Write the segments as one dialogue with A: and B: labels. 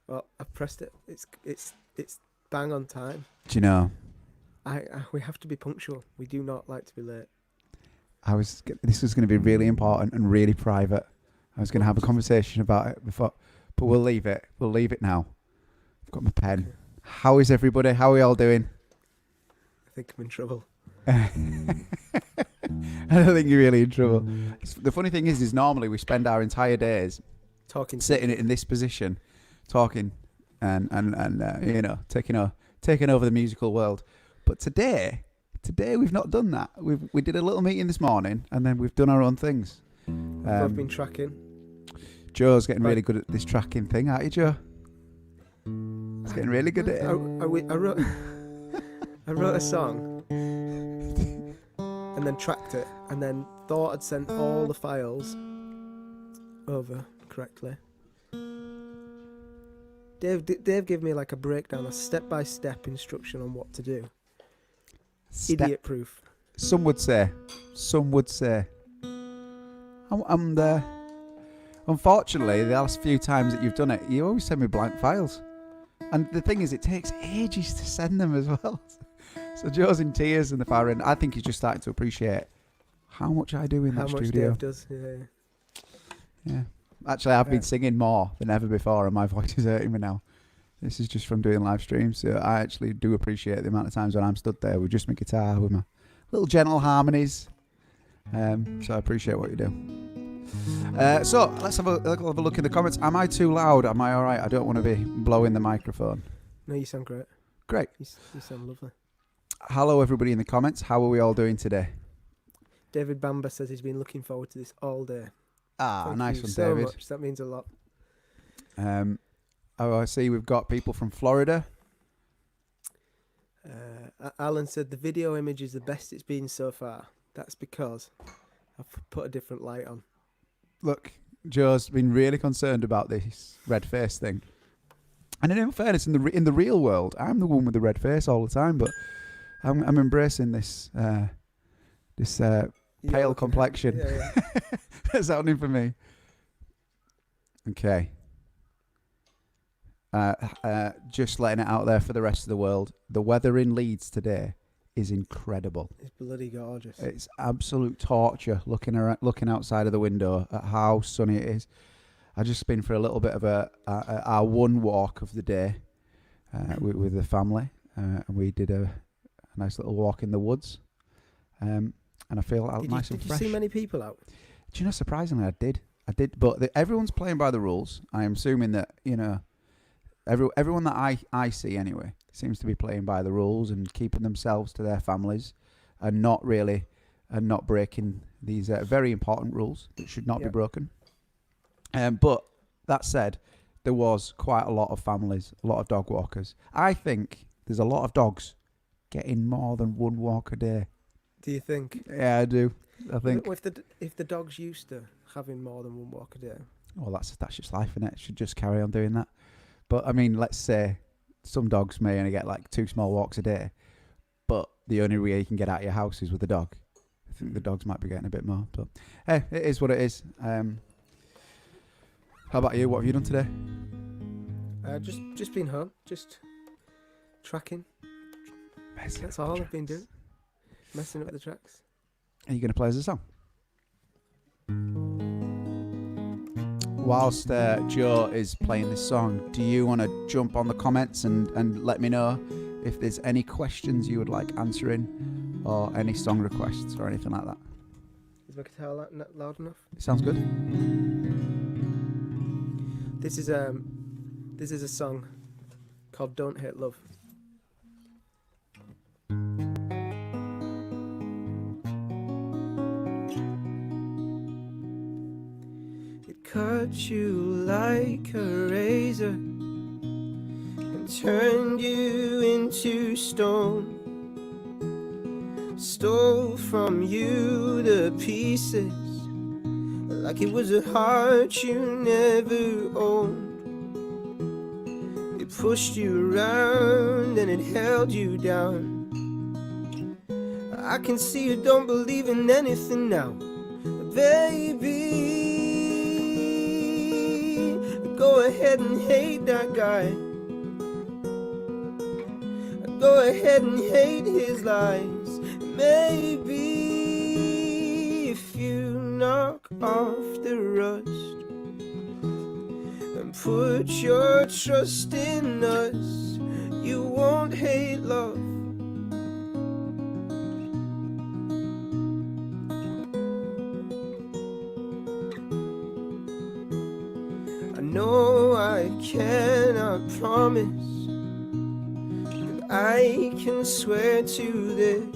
A: Well, I've pressed it. It's bang on time.
B: Do you know?
A: We have to be punctual. We do not like to be late.
B: This was going to be really important and really private. I was going to have a conversation about it before, but we'll leave it. We'll leave it now. I've got my pen.
A: Okay.
B: How is everybody? How are we all doing?
A: I think I'm in trouble.
B: I don't think you're really in trouble. The funny thing is normally we spend our entire days
A: Talking.
B: sitting in this position, talking, and taking over the musical world. But today we've not done that. We did a little meeting this morning, and then we've done our own things.
A: I've been tracking.
B: Joe's getting really good at this tracking thing, aren't you, Joe? He's getting really good at it.
A: I wrote a song and then tracked it, and then thought I'd sent all the files over correctly. Dave gave me like a breakdown, a step-by-step instruction on what to do. Idiot proof.
B: Some would say. I'm there. Unfortunately, the last few times that you've done it, you always send me blank files. And the thing is, it takes ages to send them as well. So Joe's in tears in the far end. I think he's just starting to appreciate how much I do in that studio.
A: How much Dave does,
B: Yeah. Actually, I've been singing more than ever before, and my voice is hurting me now. This is just from doing live streams. So I actually do appreciate the amount of times when I'm stood there with just my guitar, with my little gentle harmonies. So I appreciate what you do. So let's have a look in the comments. Am I too loud? Am I all right? I don't want to be blowing the microphone.
A: No, you sound great.
B: Great.
A: You sound lovely.
B: Hello, everybody in the comments. How are we all doing today?
A: David Bamba says he's been looking forward to this all day.
B: Nice one,
A: so
B: David.
A: Much. That means a lot.
B: I see we've got people from Florida.
A: Alan said the video image is the best it's been so far. That's because I've put a different light on.
B: Look, Joe's been really concerned about this red face thing. And in fairness, in the real world, I'm the one with the red face all the time, but I'm embracing this pale complexion.
A: Yeah.
B: That's happening for me. Okay. Just letting it out there for the rest of the world. The weather in Leeds today is incredible.
A: It's bloody gorgeous.
B: It's absolute torture looking outside of the window at how sunny it is. I've just been for a little bit of our one walk of the day with the family, and we did a nice little walk in the woods, and I feel nice and fresh.
A: Did you see many people out?
B: Do you know, surprisingly, I did, but everyone's playing by the rules. I am assuming that, everyone that I see anyway seems to be playing by the rules and keeping themselves to their families, and not breaking these very important rules that should not be broken. But that said, there was quite a lot of families, a lot of dog walkers. I think there's a lot of dogs getting more than one walk a day.
A: Do you think?
B: Yeah, I do. I think.
A: If the dog's used to having more than one walk a day.
B: Well, that's just life, innit? It should just carry on doing that. But I mean, let's say some dogs may only get like 2 small walks a day, but the only way you can get out of your house is with a dog. I think the dogs might be getting a bit more. But hey, it is what it is. How about you? What have you done today?
A: Just been home, just tracking. That's all I've been doing. Messing up the tracks.
B: Are you going to play us a song? Whilst Joe is playing this song, do you want to jump on the comments and let me know if there's any questions you would like answering, or any song requests or anything like that?
A: Is my guitar loud enough?
B: It sounds good.
A: This is a song called "Don't Hate Love." It cut you like a razor and turned you into stone. Stole from you the pieces like it was a heart you never owned. It pushed you around and it held you down. I can see you don't believe in anything now, baby. Go ahead and hate that guy. Go ahead and hate his lies. Maybe if you knock off the rust and put your trust in us, you won't hate love. I know I cannot promise, I can swear to this,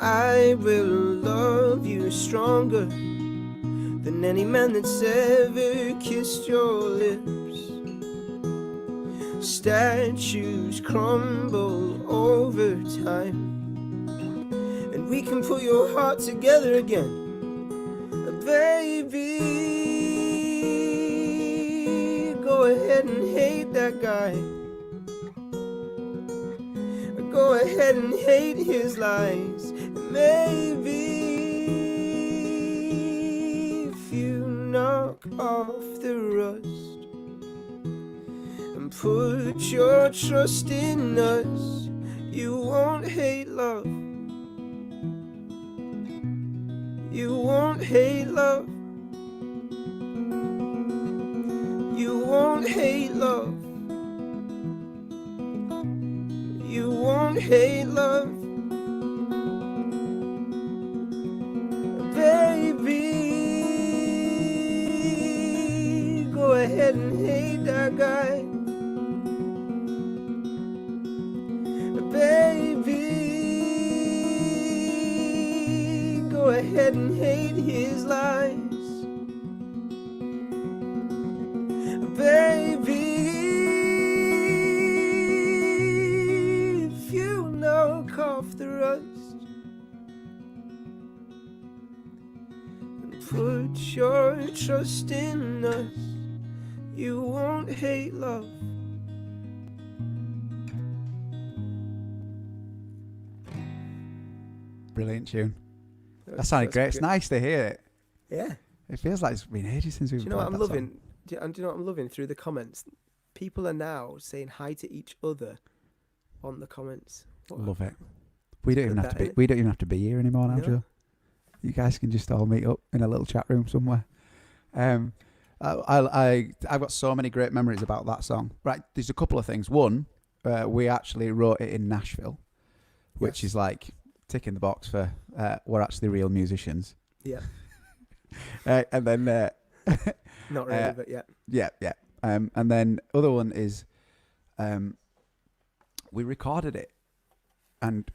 A: I will love you stronger than any man that's ever kissed your lips. Statues crumble over time, and we can put your heart together again. Baby, go ahead and hate that guy. Go ahead and hate his lies. Maybe if you knock off the rust and put your trust in us, you won't hate love. You won't hate love. You won't hate love. You won't hate love. Baby, go ahead and hate that guy. Baby, go ahead and hate his lies. Baby, if you knock off the rust and put your trust in us, you won't hate love.
B: Brilliant tune. That sounded great. It's nice to hear it.
A: Yeah.
B: It feels like it's been ages since we've
A: Do you know what
B: played
A: I'm
B: that
A: loving?
B: song.
A: Do you know what I'm loving through the comments? People are now saying hi to each other on the comments.
B: Love it. We don't even
A: Good
B: have to
A: that,
B: be.
A: innit?
B: We don't even have to be here anymore now,
A: No.
B: Joe. You guys can just all meet up in a little chat room somewhere. I've got so many great memories about that song. Right, there's a couple of things. One, we actually wrote it in Nashville, which
A: Yes.
B: is like ticking the box for we're actually real musicians.
A: Yeah.
B: And then
A: Not really, but yeah.
B: yeah. And then other one is we recorded it and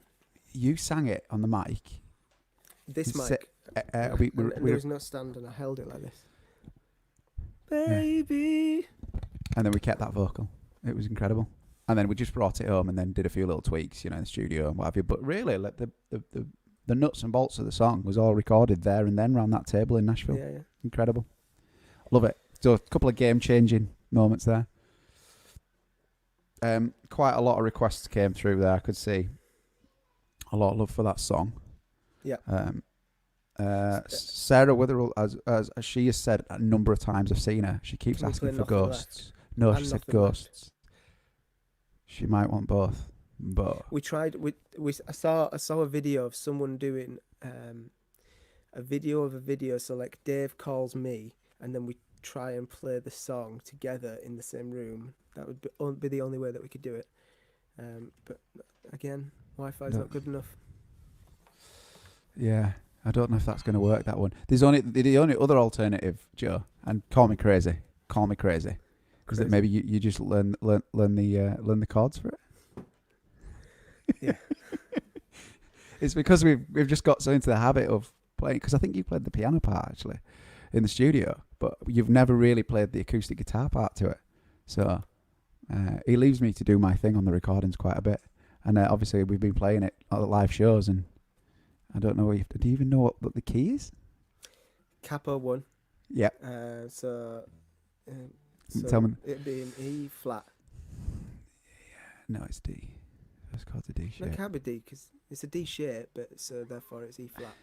B: you sang it on the mic.
A: This
B: Se-
A: mic.
B: and
A: there was no stand and I held it like this. Baby.
B: and then we kept that vocal. It was incredible. And then we just brought it home and then did a few little tweaks, in the studio and what have you. But really, like the nuts and bolts of the song was all recorded there and then around that table in Nashville.
A: Yeah.
B: Incredible. Love it. So a couple of game-changing moments there. Quite a lot of requests came through there. I could see a lot of love for that song.
A: Yeah.
B: Sarah Witherell, as she has said a number of times, I've seen her. She keeps
A: Can we
B: asking
A: play
B: for
A: Nothing Left?
B: ghosts. No, she
A: And
B: said
A: Nothing Left.
B: ghosts. She might want both, but
A: We tried. I saw a video of someone doing a video of a video. So like Dave calls me, and then we try and play the song together in the same room. That would be the only way that we could do it. But again, Wi-Fi's
B: No.
A: not good enough.
B: yeah, I don't know if that's going to work. That one. There's only the only other alternative, Joe, and call me crazy, because
A: Crazy.
B: maybe you just learn the chords for it.
A: Yeah.
B: It's because we've just got so into the habit of playing. Because I think you played the piano part actually in the studio, but you've never really played the acoustic guitar part to it. So he leaves me to do my thing on the recordings quite a bit, and obviously we've been playing it at the live shows, and I don't know. Do you even know what the key is?
A: Capo 1.
B: Yeah.
A: So
B: Tell me.
A: it'd be in E flat.
B: No, it's D. First chord's a D
A: No,
B: shape.
A: it can't be D because it's a D shape, but so therefore it's E flat.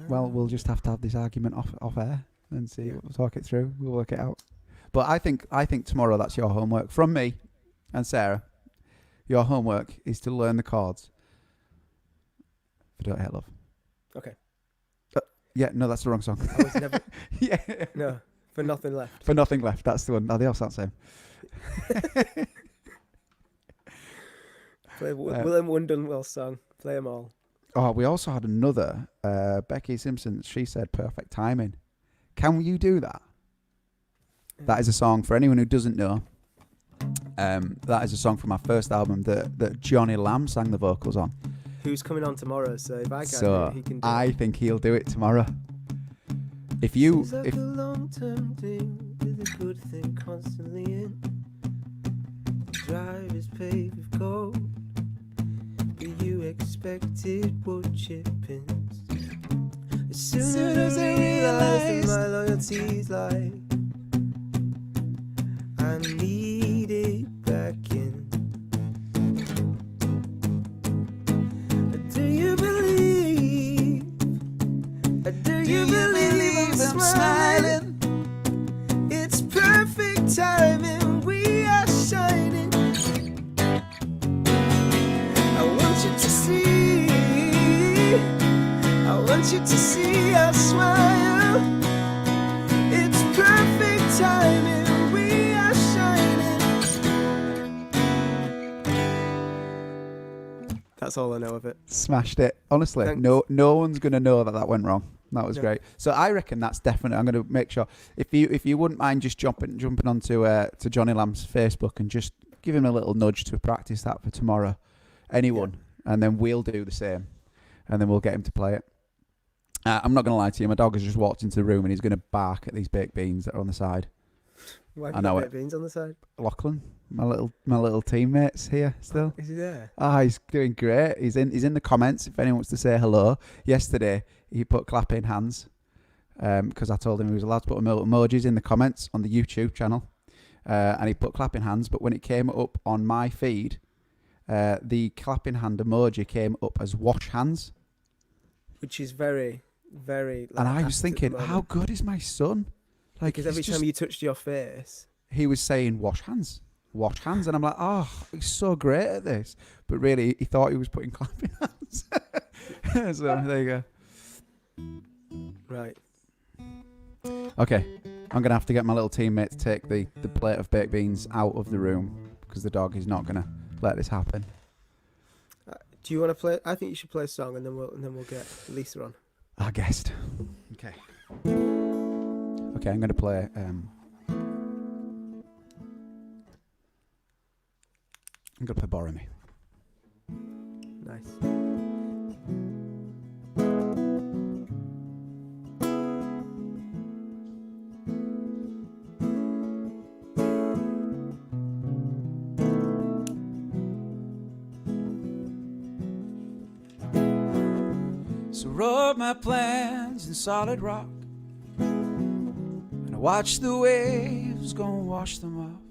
B: Well, we'll just have to have this argument off air. and see. We'll talk it through. We'll work it out. But I think tomorrow that's your homework from me and Sarah. Your homework is to learn the chords for Don't Hate Love.
A: Okay.
B: Yeah, no, that's the wrong song.
A: I was never.
B: Yeah.
A: No, for Nothing Left.
B: For Nothing Left. That's the one. Oh, they all sound the same.
A: Play William one Dunwells song. Play them all.
B: Oh, we also had another Becky Simpson. She said perfect timing. Can you do that? That is a song for anyone who doesn't know. That is a song from my first album that Johnny Lamb sang the vocals on.
A: Who's coming on tomorrow? So if I can,
B: So
A: he can do
B: I
A: it.
B: think he'll do it tomorrow. If you,
A: Seems like a long-term thing with a good thing constantly in. Drive is paved with gold, but you expected wood chippings. As soon as I realised that my loyalty's like, I need it back in. Do you believe? Do you believe I'm smiling? It's perfect timing. We are shining. I want you to see. I want you to see us smile. It's perfect timing. We are shining. That's all I know of it.
B: smashed it. Honestly,
A: Thanks.
B: no one's gonna know that went wrong. That was
A: No.
B: great. So I reckon that's definite. I'm gonna make sure if you wouldn't mind just jumping onto to Johnny Lamb's Facebook and just give him a little nudge to practice that for tomorrow. Anyone, and then we'll do the same, and then we'll get him to play it. I'm not gonna lie to you. My dog has just walked into the room and he's gonna bark at these baked beans that are on the side.
A: Why have
B: I
A: you
B: know
A: got
B: it.
A: baked beans on the side?
B: Lachlan, my little teammate's here still.
A: Is he there?
B: He's doing great. He's in the comments if anyone wants to say hello. Yesterday he put clapping hands because I told him he was allowed to put emojis in the comments on the YouTube channel, and he put clapping hands. But when it came up on my feed, the clapping hand emoji came up as wash hands,
A: Which is very, very.
B: and I
A: apt
B: was
A: at the
B: thinking,
A: moment.
B: how good is my son? Like,
A: Because every
B: he's just-
A: time you touched your face,
B: he was saying wash hands, and I'm like, oh, he's so great at this. But really, he thought he was putting clapping hands. So there you go.
A: right?
B: Okay, I'm gonna have to get my little teammate to take the plate of baked beans out of the room because the dog is not gonna let this happen.
A: Do you want to play? I think you should play a song, and then we'll get Lisa on.
B: Our guest. Okay. Okay, I'm gonna play. I'm gonna play "Borrow Me."
A: Nice.
B: So wrote my plans in solid rock, and I watched the waves go and wash them off.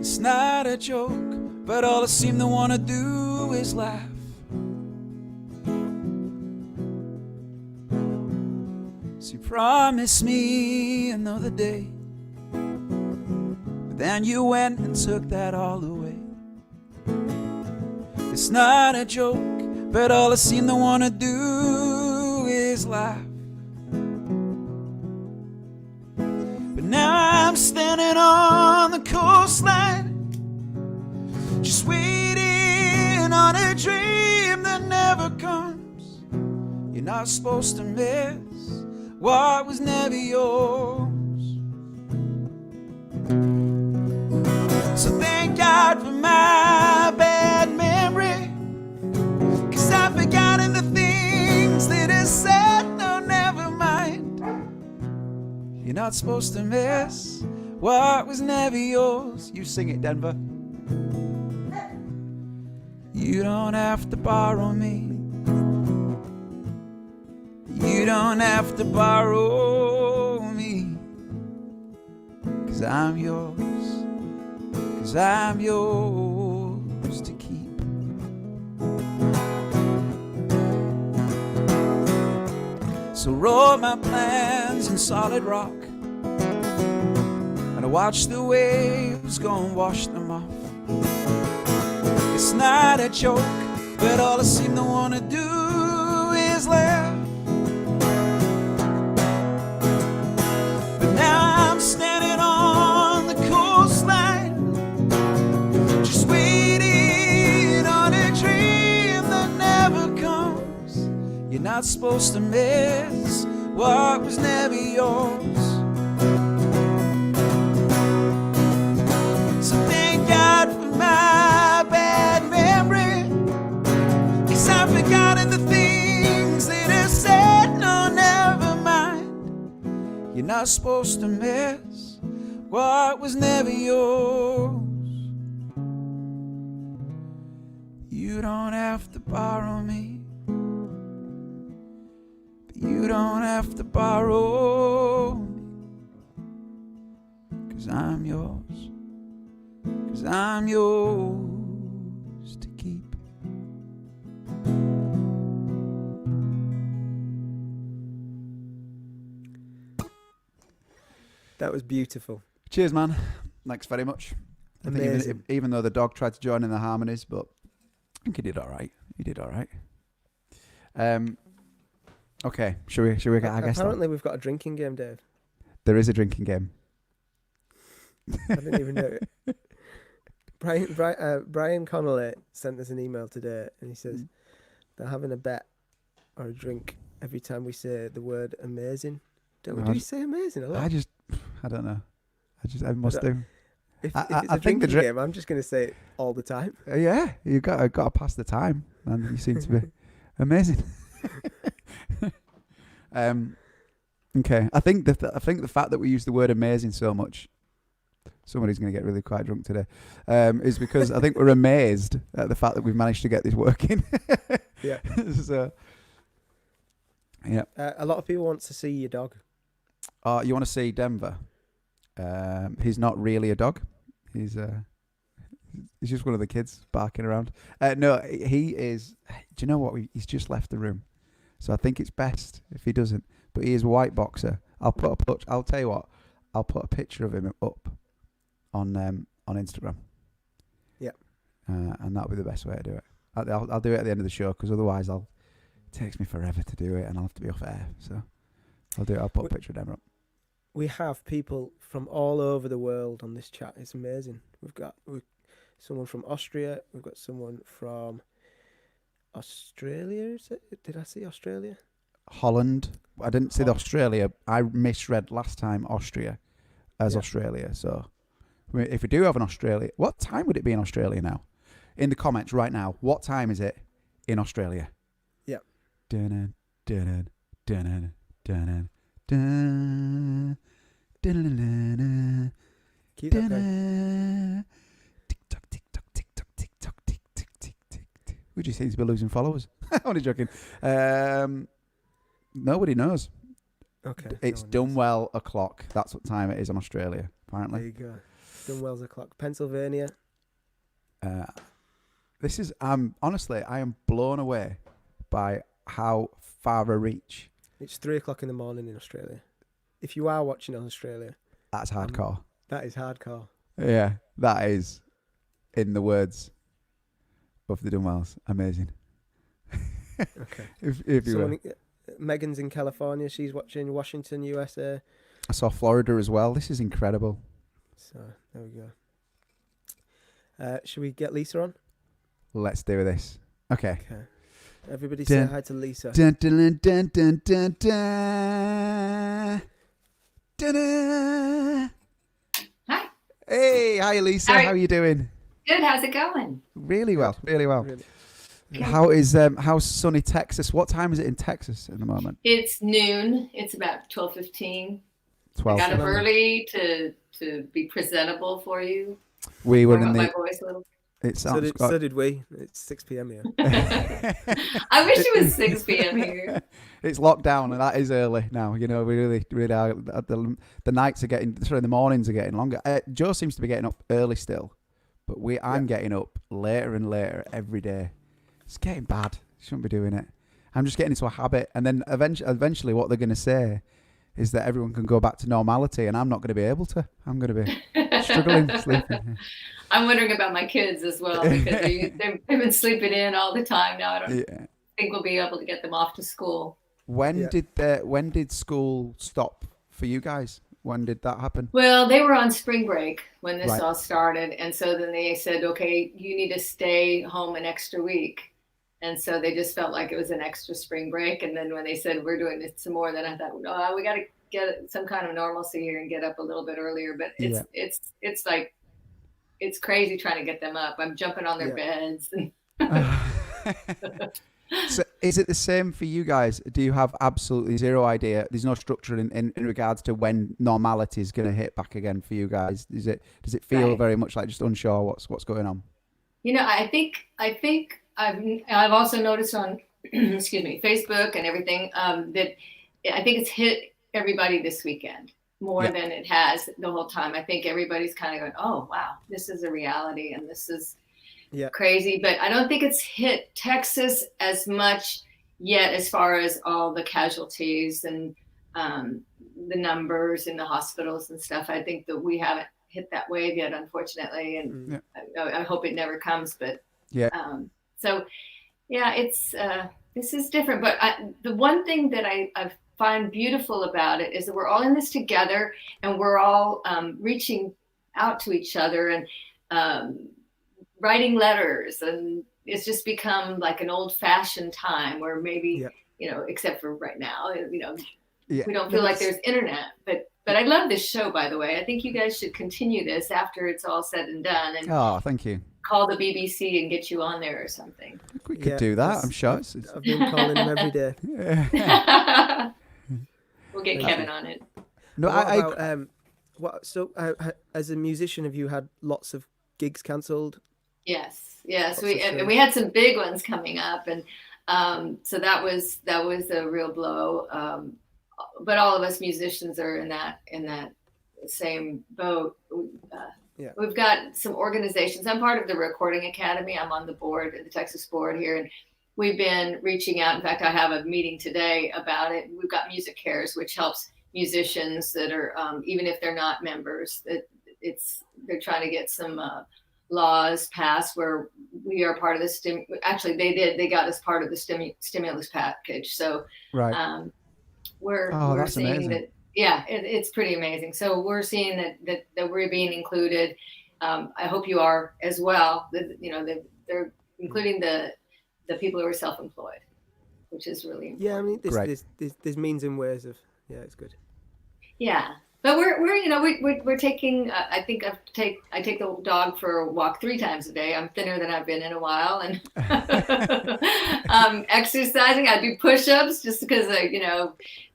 B: It's not a joke, but all I seem to want to do is laugh. So you promised me another day, but then you went and took that all away. It's not a joke, but all I seem to want to do is laugh. But now I'm standing on the coastline, just waiting on a dream that never comes. You're not supposed to miss what was never yours. So thank God for my bad memory, 'cause I've forgotten the things that I said. No, never mind. You're not supposed to miss what was never yours. You sing it, Denver. You don't have to borrow me. You don't have to borrow me, 'cause I'm yours. 'Cause I'm yours to keep. So So wrote my plans in solid rock, and I watched the waves go and wash them off. It's not a joke, but all I seem to want to do is laugh. But now I'm standing on the coastline, just waiting on a dream that never comes. You're not supposed to miss what was never yours. So thank God for my bad memory, 'cause I've forgotten the things that I said. No, never mind. You're not supposed to miss what was never yours. You don't have to borrow me, but you don't have to borrow me, 'cause I'm yours, 'cause I'm yours to keep.
A: That was beautiful.
B: Cheers, man. Thanks very much. I think
A: Amazing.
B: even though the dog tried to join in the harmonies, but I think he did all right. He did all right. Okay, should we get our guest on?
A: Apparently, we've got a drinking game, Dave.
B: There is a drinking game.
A: I didn't even know it. Brian Connolly sent us an email today, and he says they're having a bet or a drink every time we say the word amazing. Don't we? Do you say amazing a lot?
B: I don't know. I must do.
A: If
B: I
A: it's a
B: think the
A: drinking game, I'm just going to say it all the time.
B: Yeah, you got to pass the time, and you seem to be amazing. Okay, I think the fact that we use the word amazing so much, somebody's going to get really quite drunk today, is because I think we're amazed at the fact that we've managed to get this working.
A: Yeah.
B: So, yeah.
A: A lot of people want to see your dog.
B: You want to see Denver? He's not really a dog. He's just one of the kids barking around. No, he is. Do you know what? He's just left the room, so I think it's best if he doesn't. But he is a white boxer. I'll tell you what. I'll put a picture of him up on Instagram.
A: Yeah.
B: And that'll be the best way to do it. I'll do it at the end of the show, because otherwise it takes me forever to do it, and I'll have to be off air. So I'll do it. I'll put a picture of Denver up.
A: We have people from all over the world on this chat. It's amazing. We've got someone from Austria. We've got someone from Australia. Is it? Did I see Australia?
B: Holland. I didn't see the Australia. I misread last time Austria as Australia. So if we do have an Australia, what time would it be in Australia now? In the comments right now, what time is it in Australia?
A: Yeah.
B: Dun dun dun dun dun.
A: Keep that going.
B: Tick tock, tick tock, tick tock, tick tock, tick tick tick tick tick. We just seem to be losing followers. I'm only joking. Nobody knows.
A: Okay.
B: It's Dunwell o'clock. That's what time it is in Australia, apparently.
A: There you go. Dunwells o'clock. Pennsylvania.
B: This is honestly, I am blown away by how far a reach.
A: It's 3:00 in the morning in Australia. If you are watching in Australia,
B: That's hardcore.
A: that is hardcore.
B: Yeah, that is, in the words of the Dunwells, amazing.
A: Okay.
B: if you were.
A: Megan's in California. She's watching Washington, USA.
B: I saw Florida as well. This is incredible.
A: So there we go. Should we get Lisa on?
B: Let's do this. Okay.
A: Okay. Everybody say hi to Lisa.
B: Dun, dun, dun, dun, dun, dun. Dun, dun.
C: Hi.
B: Hey, hi Lisa. How are you doing?
C: Good. How's it going?
B: Really well. Really well.
A: Really.
B: How's sunny Texas? What time is it in Texas at the moment?
C: It's noon. It's about 12:15.
B: 12.
C: I got up early to be presentable for you.
B: We were
C: Warm
B: in
C: up
B: the.
C: my voice a little.
B: It
A: So
B: sounds.
A: did we. It's 6 p.m. here.
C: I wish it was 6 p.m. here.
B: It's lockdown, and that is early now. You know, we really are. The nights are getting. Sorry, the mornings are getting longer. Joe seems to be getting up early still, but I'm getting up later and later every day. It's getting bad. Shouldn't be doing it. I'm just getting into a habit, and then eventually, what they're going to say is that everyone can go back to normality, and I'm not going to be able to. I'm going to be struggling sleeping.
C: I'm wondering about my kids as well, because they've been sleeping in all the time now. I don't think we'll be able to get them off to school.
B: When did school stop for you guys? When did that happen?
C: Well, they were on spring break when this
B: Right.
C: all started. And so then they said, okay, you need to stay home an extra week. And so they just felt like it was an extra spring break. And then when they said, we're doing it some more, then I thought, oh, we got to get some kind of normalcy here and get up a little bit earlier. But it's like, it's crazy trying to get them up. I'm jumping on their beds.
B: So is it the same for you guys? Do you have absolutely zero idea? There's no structure in regards to when normality is going to hit back again for you guys. Does it feel very much like just unsure what's going on?
C: You know, I think I've also noticed on excuse me, Facebook and everything, that I think it's hit everybody this weekend more than it has the whole time. I think everybody's kind of going, oh wow, this is a reality and this is crazy. But I don't think it's hit Texas as much yet, as far as all the casualties and the numbers in the hospitals and stuff. I think that we haven't hit that wave yet, unfortunately, and I hope it never comes. But it's this is different. But the one thing that I find beautiful about it is that we're all in this together, and we're all reaching out to each other and writing letters, and it's just become like an old-fashioned time where maybe except for right now, we don't feel like there's internet. But I love this show, by the way. I think you guys should continue this after it's all said and done, and
B: thank you.
C: Call the BBC and get you on there or something.
B: We could do that. I'm sure.
A: I've been calling them every day.
C: We'll get Kevin on it.
B: No,
A: as a musician, have you had lots of gigs cancelled?
C: Yes. We had some big ones coming up, and so that was a real blow. But all of us musicians are in that same boat. We've got some organizations. I'm part of the Recording Academy. I'm on the board, the Texas board here, and we've been reaching out. In fact, I have a meeting today about it. We've got Music Cares, which helps musicians that are even if they're not members. They're trying to get some laws passed where we are part of the they got us part of the stimulus package. So we're seeing amazing. That it's pretty amazing. So we're seeing that we're being included. I hope you are as well. They're including the people who are self-employed, which is really important.
A: I mean there's means and ways of it's good.
C: But we're taking. I think I take the dog for a walk 3 times a day. I'm thinner than I've been in a while, and exercising. I do push-ups just because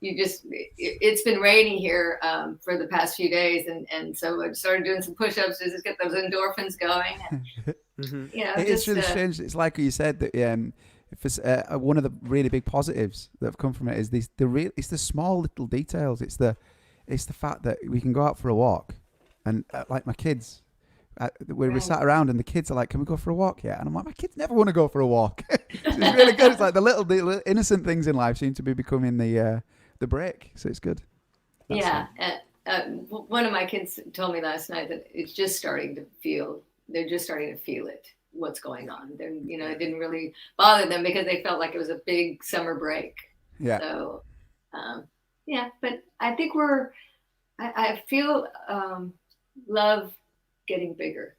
C: it's been raining here for the past few days, and so I started doing some push-ups to just get those endorphins going. And,
B: it's really strange. It's like you said that. If it's, one of the really big positives that have come from it is it's the small little details. It's the fact that we can go out for a walk, and like my kids, we sat around and the kids are like, "Can we go for a walk?" Yeah, and I'm like, "My kids never want to go for a walk." So it's really good. It's like the little innocent things in life seem to be becoming the break. So it's good.
C: One of my kids told me last night that it's just starting to feel. They're just starting to feel it. What's going on? It didn't really bother them because they felt like it was a big summer break. Yeah. So. But I think I feel love getting bigger.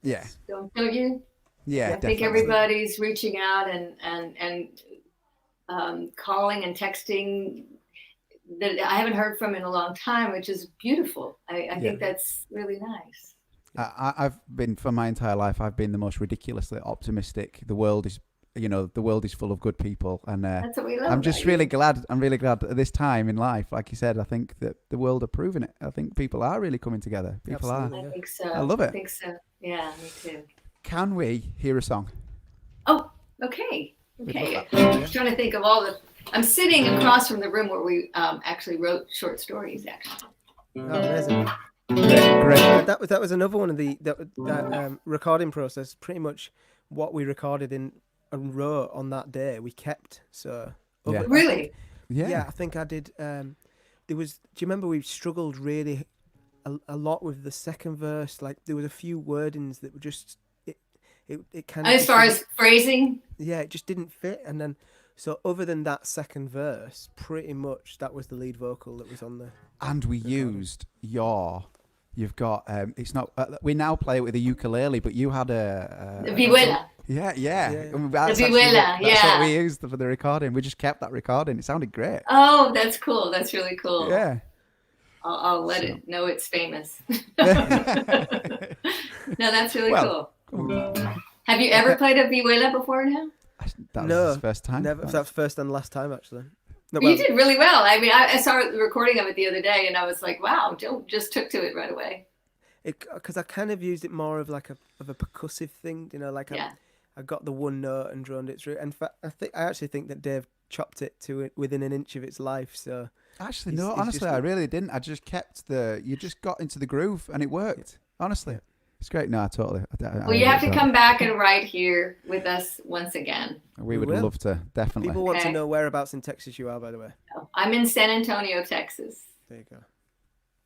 B: Yeah.
C: Don't you?
B: Yeah.
C: I think everybody's reaching out and calling and texting that I haven't heard from in a long time, which is beautiful. I think that's really nice.
B: I've been, for my entire life, I've been the most ridiculously optimistic. The world is full of good people, and
C: that's what we love.
B: I'm just really glad. I'm really glad at this time in life, like you said. I think that the world are proving it. I think people are really coming together. People
A: Absolutely,
C: are. I think so.
B: I love it.
C: I think so. Yeah, me too.
B: Can we hear a song?
C: Oh, okay. I'm just trying to think of all the. I'm sitting across from the room where we actually wrote short stories. Actually.
A: Oh, amazing.
B: Great.
A: That was another one of that recording process. Pretty much what we recorded in wrote on that day we kept. So
B: Yeah.
C: Really?
A: yeah, I think I did. There was. Do you remember we struggled really a lot with the second verse? Like there was a few wordings that were just it kind of.
C: As far as phrasing?
A: Yeah, it just didn't fit, and then. So other than that second verse, pretty much that was the lead vocal that was on the.
B: And we used You've got it's not. We now play it with a ukulele, but you had a
C: Vihuela.
B: Yeah.
A: Yeah.
B: That's
C: The vihuela,
B: that's what
C: yeah.
B: we used for the recording. We just kept that recording. It sounded great.
C: Oh, that's cool. That's really cool.
B: Yeah.
C: I'll let
B: So.
C: it know it's famous. No, that's really cool. Have you ever played a vihuela before now?
B: That was his first time.
A: Never. That's first and last time, actually. No,
C: You did really well. I mean, I saw the recording of it the other day, and I was like, "Wow, Joe just took to it right away."
A: Because I kind of used it more of like a percussive thing, you know, like I got the one note and droned it through. In fact, I actually think that Dave chopped it to it within an inch of its life. So
B: Actually, no. Honestly, I really didn't. I just kept you just got into the groove, and it worked. Honestly. It's great. No, totally.
C: Well, you have to come back and write here with us once again.
B: We would love to, definitely.
A: People want to know whereabouts in Texas you are, by the way.
C: I'm in San Antonio, Texas.
A: There you go.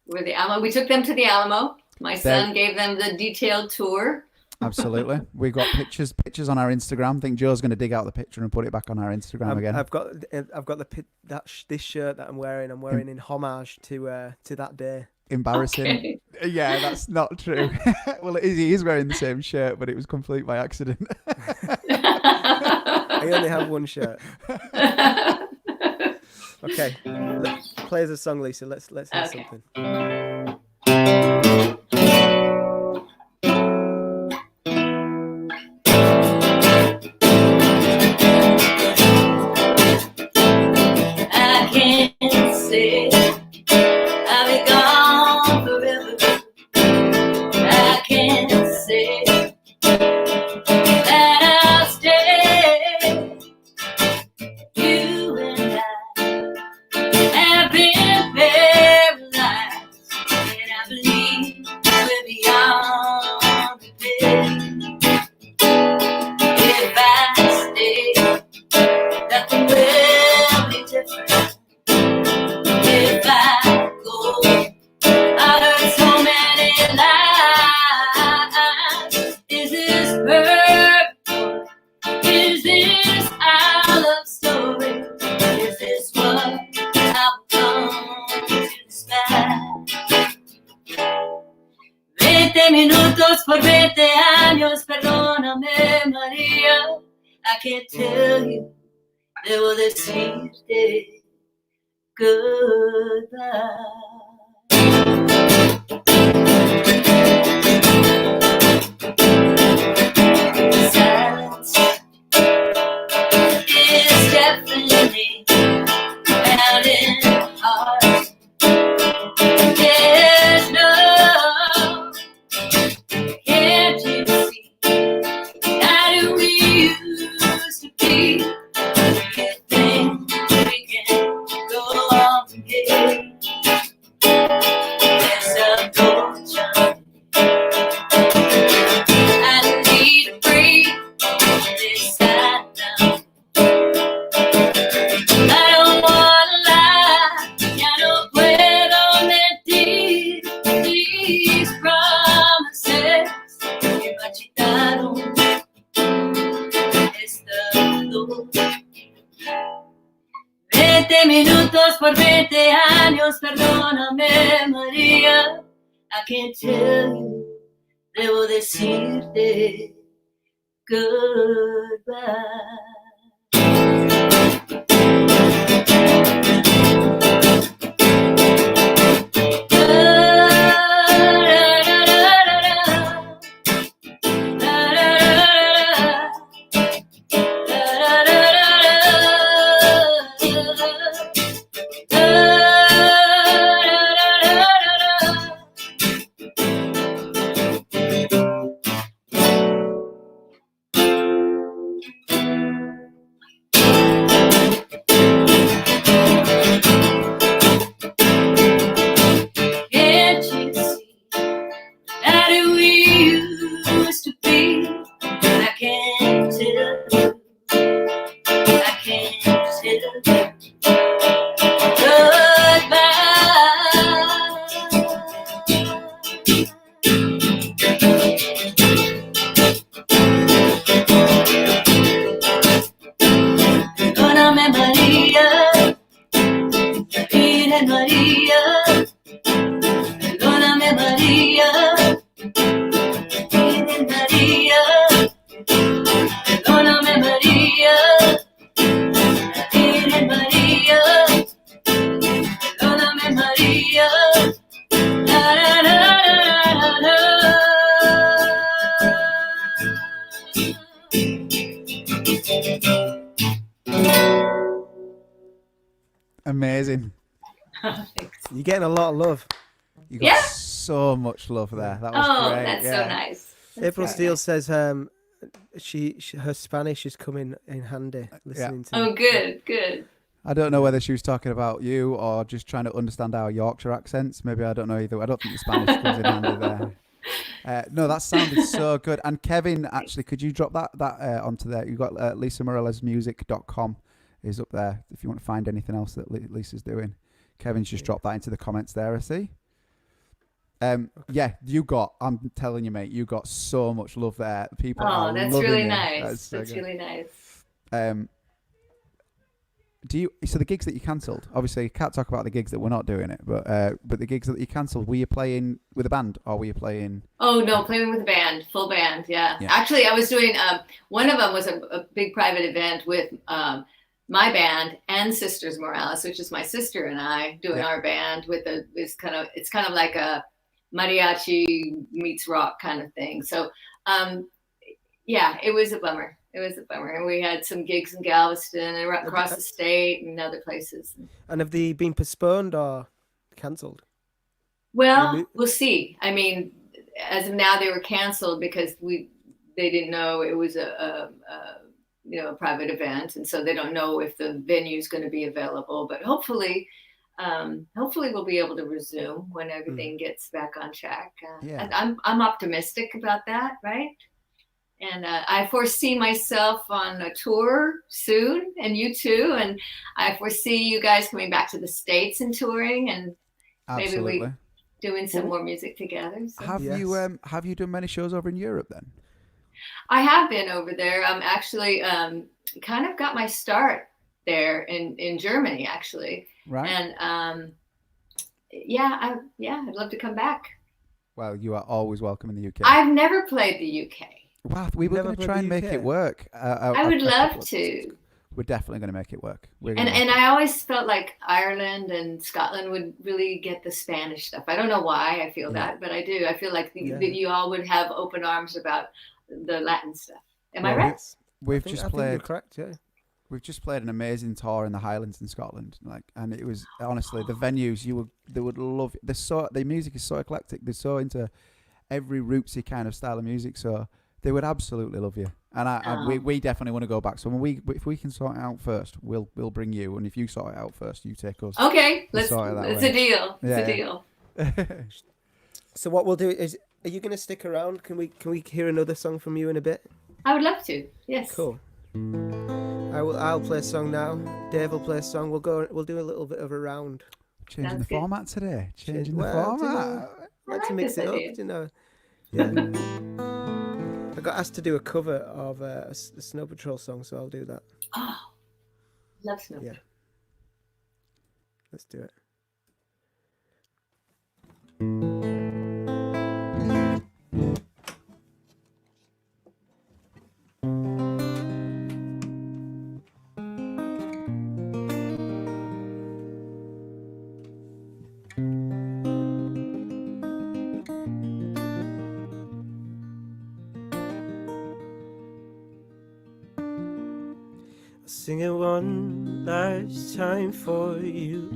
C: Where the Alamo. We took them to the Alamo. My son gave them the detailed tour.
B: Absolutely. We got pictures on our Instagram. I think Joe's going to dig out the picture and put it back on our Instagram again.
A: I've got this shirt that I'm wearing in homage to that day.
B: Embarrassing.
C: Okay.
B: Yeah, that's not true. Well, he is wearing the same shirt, but it was complete by accident.
A: I only have one shirt. Okay, play us a song, Lisa. Let's hear something.
C: I can't say I'll be gone forever. I can't say that I'll stay. You and I have been paralyzed, and I believe we're beyond repair. If I stay, nothing will be different. If I go, I heard so many lies. Is this perfect? Is this our love story? Is this what I've come to expect? 20 minutos por 20 años, perdóname, María. I can't tell you, debo decirte goodbye. Silence is definitely found in the heart. There's no, can't you see that we used to be? You think we can go on from here? There's a notion I need to breathe this side down. I don't wanna lie, ya no puedo mentir. These promises que machitaron esta luz. 20 minutos por 20 años, perdóname, María. I can't tell you, debo decirte goodbye. Maria, Virgen Maria, perdóname Maria, Virgen Maria, perdóname Maria, la la la la la.
B: Amazing.
A: You're getting a lot of love.
B: You got so much love there. That was great.
C: That's so nice.
A: April Steele says she her Spanish is coming in handy listening to.
C: Oh, good.
B: I don't know whether she was talking about you or just trying to understand our Yorkshire accents. Maybe, I don't know either. I don't think the Spanish comes in handy there. No, that sounded so good. And Kevin, actually, could you drop that onto there? You've got lisamorellasmusic.com is up there if you want to find anything else that Lisa's doing. Kevin's just dropped that into the comments there, I see. Yeah, I'm telling you, mate, you got so much love there. People are
C: that's
B: loving
C: really
B: you.
C: nice. That's really nice.
B: So the gigs that you cancelled, obviously you can't talk about the gigs that we're not doing it, but the gigs that you cancelled, were you playing with a band or were you playing?
C: Oh no, playing with a band, full band. Yeah. Actually, I was doing one of them was a big private event with my band and Sisters Morales, which is my sister and I doing our band with it's kind of like a mariachi meets rock kind of thing. So it was a bummer. And we had some gigs in Galveston and across the state and other places.
A: And have they been postponed or cancelled?
C: Well, we'll see. I mean, as of now, they were canceled because they didn't know it was a private event, and so they don't know if the venue is going to be available. But hopefully we'll be able to resume when everything gets back on track. And I'm optimistic about that, right? And I foresee myself on a tour soon, and you too. And I foresee you guys coming back to the States and touring, and maybe we doing some more music together. So.
B: Have you done many shows over in Europe then?
C: I have been over there. I'm actually kind of got my start there in Germany, actually.
B: Right.
C: And I'd love to come back.
B: Well, you are always welcome in the UK.
C: I've never played the UK.
B: Wow, we were going to try and make it work.
C: I would love to.
B: We're definitely going to make it work.
C: And I always felt like Ireland and Scotland would really get the Spanish stuff. I don't know why I feel that, but I do. I feel like that you all would have open arms about the Latin stuff. Am I right?
B: We've just played.
A: You're correct, yeah.
B: We've just played an amazing tour in the Highlands in Scotland, and it was honestly the venues they would love. The music is so eclectic. They're so into every rootsy kind of style of music, so they would absolutely love you. And we definitely want to go back. So if we can sort it out first, we'll bring you. And if you sort it out first, you take us.
C: Okay, it's a deal. It's a deal.
A: So what we'll do is, are you going to stick around? Can we hear another song from you in a bit?
C: I would love to. Yes.
A: Cool. I'll play a song now. Dave will play a song. We'll do a little bit of a round.
B: Changing the format today. Changing the format.
A: I like to mix it up, you know. Yeah. I got asked to do a cover of a Snow Patrol song, so I'll do that.
C: Oh, love Snow Patrol.
A: Yeah. Let's do it. Sing it one last time for you,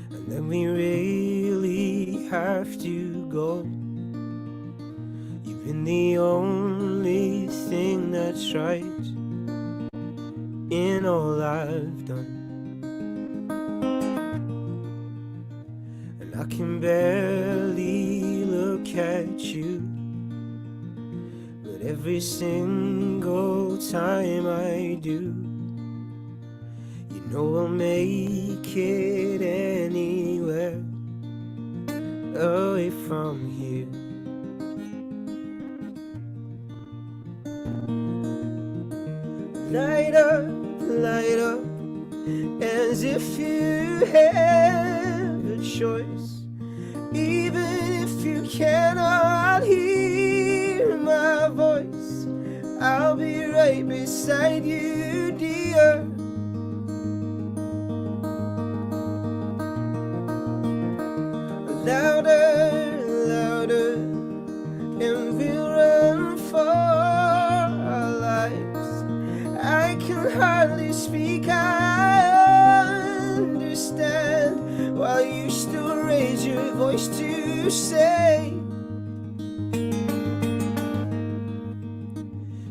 A: and then we really have to go. You've been the only thing that's right in all I've done, and I can barely look at you. Every single time I do, you know I'll make it anywhere away from here. Light up, as if you have a choice, even if you cannot hear my voice, I'll be right beside you, dear. Louder, louder, and we'll run for our lives. I can hardly speak, I understand, while you still raise your voice to say,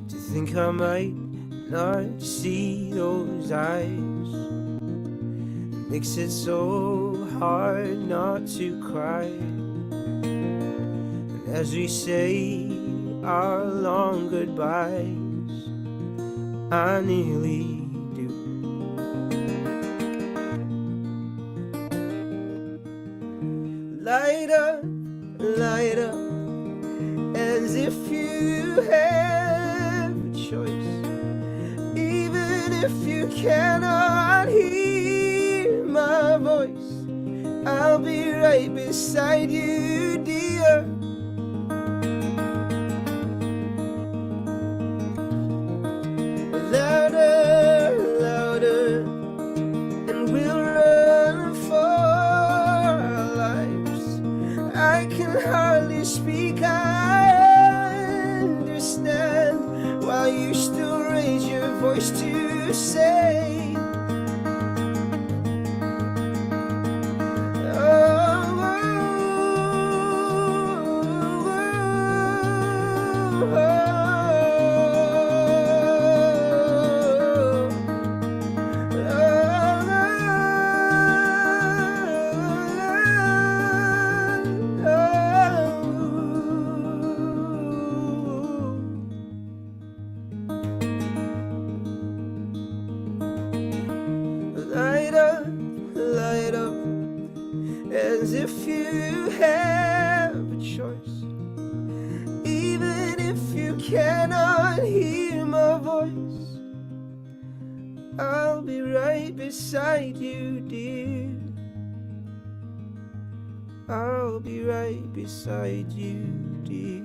A: to think I might not see those eyes makes it so hard not to cry. And as we say our long goodbyes, I nearly do. Light up, as if you have a choice. Even if you cannot hear my voice, I'll be right beside you, dear. Louder, louder, and we'll run for our lives. I can hardly speak, I understand, while you still raise your voice to say, light up, as if you have a choice. Even if you cannot hear my voice, I'll be right beside you, dear. I'll be right beside you, dear.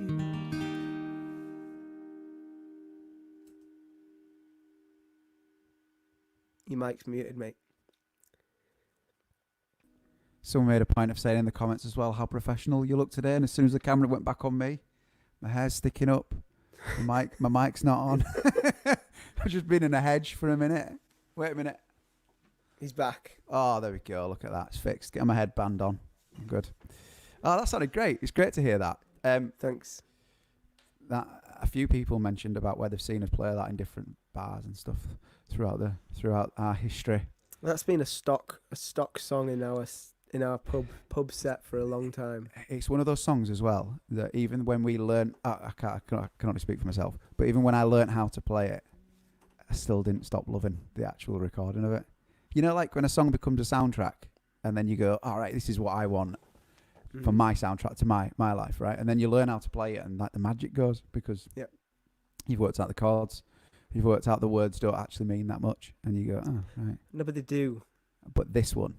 A: Your mic's muted, mate.
B: Someone made a point of saying in the comments as well how professional you look today, and as soon as the camera went back on me, my hair's sticking up. My mic's not on. I've just been in a hedge for a minute. Wait a minute.
A: He's back.
B: Oh, there we go. Look at that. It's fixed. Get my headband on. I'm good. Oh, that sounded great. It's great to hear that.
A: Thanks.
B: That a few people mentioned about where they've seen us play that in different bars and stuff throughout our history.
A: That's been a stock song in our pub set for a long time.
B: It's one of those songs as well that even when we learn, I can only speak for myself, but even when I learned how to play it, I still didn't stop loving the actual recording of it. You know, like when a song becomes a soundtrack and then you go, all right, this is what I want for my soundtrack to my life, right? And then you learn how to play it and like the magic goes because you've worked out the chords, you've worked out the words don't actually mean that much, and you go, oh, right.
A: No, but they do.
B: But this one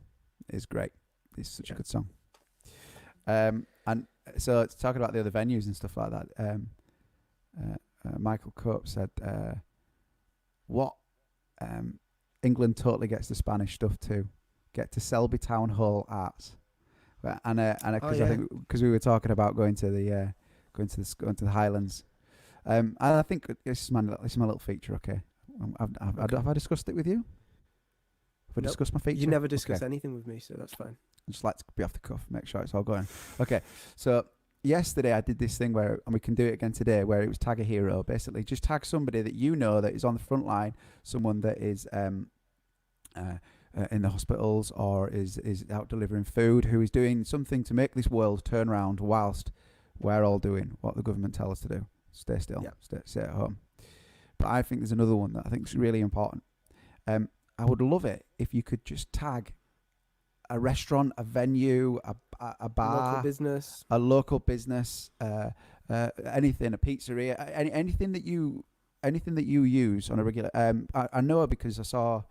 B: is great. It's such a good song. And so talking about the other venues and stuff like that, Michael Cope said, what England totally gets the Spanish stuff too. Get to Selby Town Hall Arts. And because I think because we were talking about going to the Highlands, and I think this is my little feature. Okay, have I discussed it with you? Have I discussed my feature?
A: You never discuss anything with me, so that's fine.
B: I just like to be off the cuff, make sure it's all going. Okay, so yesterday I did this thing where, and we can do it again today, where it was tag a hero. Basically, just tag somebody that you know that is on the front line, someone that is in the hospitals or is out delivering food, who is doing something to make this world turn around whilst we're all doing what the government tell us to do. Stay still, stay at home. But I think there's another one that I think is really important. I would love it if you could just tag a restaurant, a venue, a bar, a local business, anything, a pizzeria, anything that you use on a regular. I know because I saw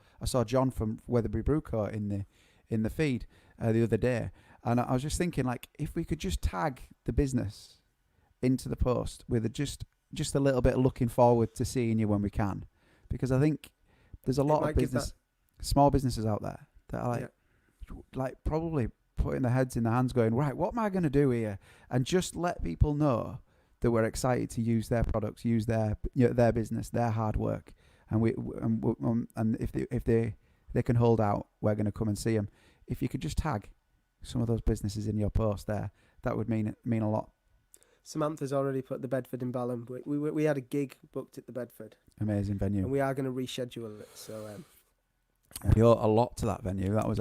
B: John from Weatherbury Brewco in the feed the other day, And I was just thinking, like, if we could just tag the business into the post with just a little bit of looking forward to seeing you when we can, because I think there's a lot of small businesses out there that are like probably putting their heads in their hands, going, right, what am I going to do here? And just let people know that we're excited to use their products, use their their business, their hard work, and if they can hold out, we're going to come and see them. If you could just tag some of those businesses in your post there, that would mean a lot.
A: Samantha's already put the Bedford in Balham. We had a gig booked at the Bedford.
B: Amazing venue.
A: And we are going to reschedule it. So
B: we owe a lot to that venue. That was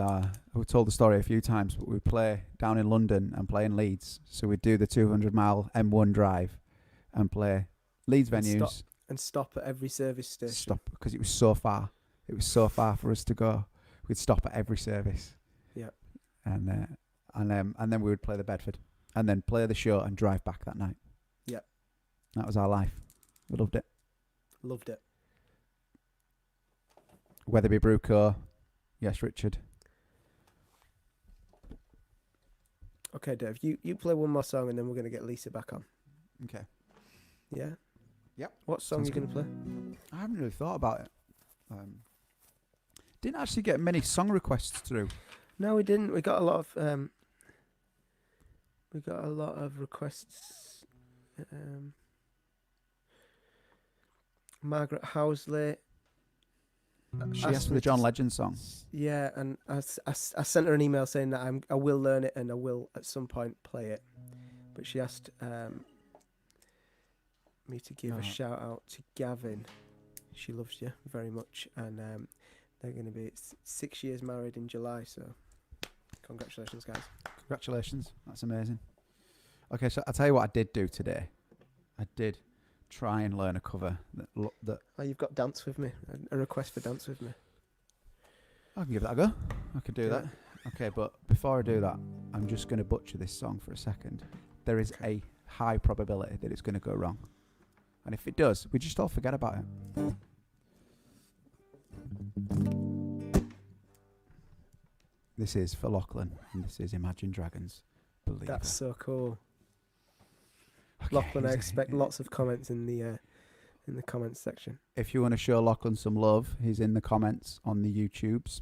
B: we told the story a few times, but we play down in London and play in Leeds. So we'd do the 200-mile M1 drive and play Leeds venues.
A: And stop at every service station.
B: Stop, because it was so far. It was so far for us to go. We'd stop at every service.
A: Yeah.
B: And then we would play the Bedford. And then play the show and drive back that night.
A: Yeah.
B: That was our life. We loved it.
A: Loved it.
B: Weatherby Brew Co. Yes, Richard.
A: Okay, Dave, you play one more song and then we're going to get Lisa back on.
B: Okay.
A: Yeah?
B: Yep.
A: What song are you going to play?
B: I haven't really thought about it. Didn't actually get many song requests through.
A: No, we didn't. We got a lot of requests. Margaret Housley.
B: She asked for the John Legend song.
A: Yeah, and I sent her an email saying that I will learn it and I will at some point play it. But she asked me to give a shout out to Gavin. She loves you very much, and they're going to be 6 years married in July. So, congratulations, guys!
B: Congratulations, that's amazing. Okay, so I'll tell you what I did do today. I did try and learn a cover that.
A: Oh, you've got Dance With Me, a request for Dance With Me.
B: I can give that a go. I could do that. Okay, but before I do that, I'm just going to butcher this song for a second. There is a high probability that it's going to go wrong. And if it does, we just all forget about it. This is for Lachlan, and this is Imagine Dragons. Believer.
A: That's so cool.
B: Okay,
A: Lachlan, I expect lots of comments in the comments section.
B: If you want to show Lachlan some love, he's in the comments on the YouTubes.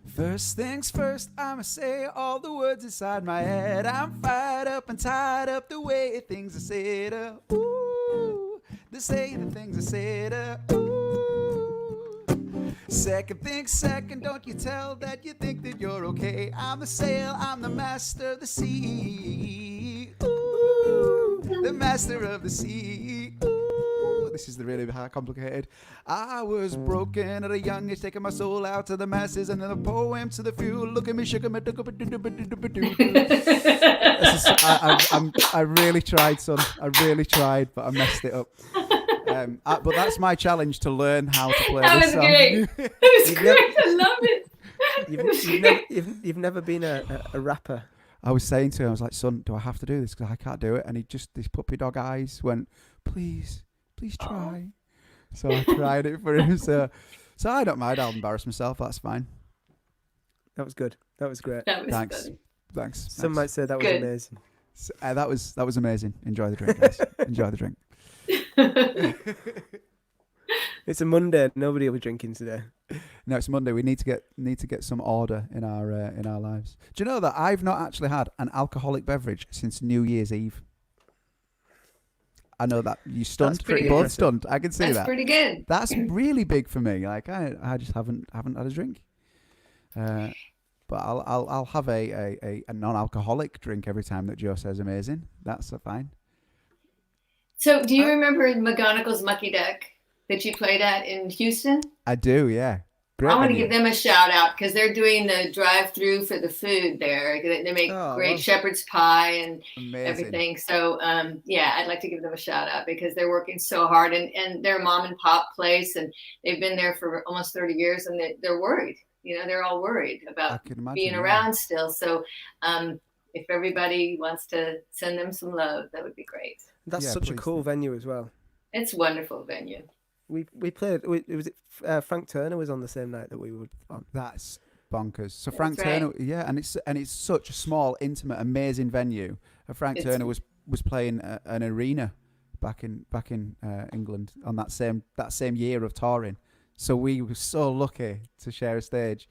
B: First things first, I'ma say all the words inside my head. I'm fired up and tired up the way things are said. Ooh, the saying the things are said. Ooh. Second thing second, don't you tell that you think that you're okay. I'm the sail, I'm the master of the sea. Ooh, the master of the sea. Ooh. This is the really hard, complicated. I was broken at a young age, taking my soul out to the masses, and then a poem to the few. Look at me, shook me, I really tried, son. I really tried, but I messed it up. But that's my challenge, to learn how to play this song.
C: Great. That was great. I love it.
A: You've never been a rapper.
B: I was saying to him, I was like, son, do I have to do this? Because I can't do it. And he just, these puppy dog eyes went, please try. So I tried it for him. So I don't mind. I'll embarrass myself. That's fine.
A: That was good. That was great.
C: That was
B: Thanks.
C: funny.
B: Thanks.
A: Some might say that was
C: Good.
A: amazing.
B: So, that was amazing. Enjoy the drink, guys. Enjoy the drink.
A: It's a Monday. Nobody will be drinking today.
B: No, it's Monday. We need to get some order in our lives. Do you know that I've not actually had an alcoholic beverage since New Year's Eve? I know that you stunned.
A: pretty
B: Both
A: impressive.
B: stunned. I can see
C: That's
B: that.
C: pretty good.
B: That's really big for me. Like I just haven't had a drink. But I'll have a non-alcoholic drink every time that Joe says amazing. That's fine.
C: So, do you remember McGonagall's Mucky Duck that you played at in Houston?
B: I do, yeah. Great
C: I want to
B: venue.
C: give them a shout out because they're doing the drive-through for the food there. They make great shepherd's pie and
B: Amazing.
C: everything. So, I'd like to give them a shout out because they're working so hard, and they're a mom and pop place, and they've been there for almost 30 years, and they're worried. You know, they're all worried about being around still. So, if everybody wants to send them some love, that would be great.
A: That's such a cool venue as well.
C: It's a wonderful venue.
A: We played. It was Frank Turner was on the same night that we were on.
B: That's bonkers. So
C: That's
B: Frank
C: right.
B: Turner, yeah, and it's such a small, intimate, amazing venue. And Frank
C: It's
B: Turner was playing an arena back in England on that same year of touring. So we were so lucky to share a stage,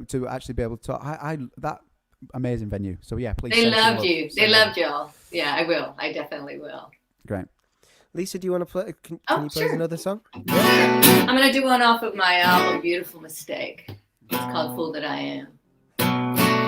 B: to actually be able to talk. I that amazing venue. So yeah, please.
C: They
B: send some
C: loved
B: love.
C: you. They
B: Send
C: loved
B: love.
C: y'all. Yeah, I will. I definitely will.
B: Great.
A: Lisa, do you want to play? Can
C: Oh,
A: you play us
C: sure.
A: another song?
C: I'm gonna do one off of my album, Beautiful Mistake. It's called Fool That I Am.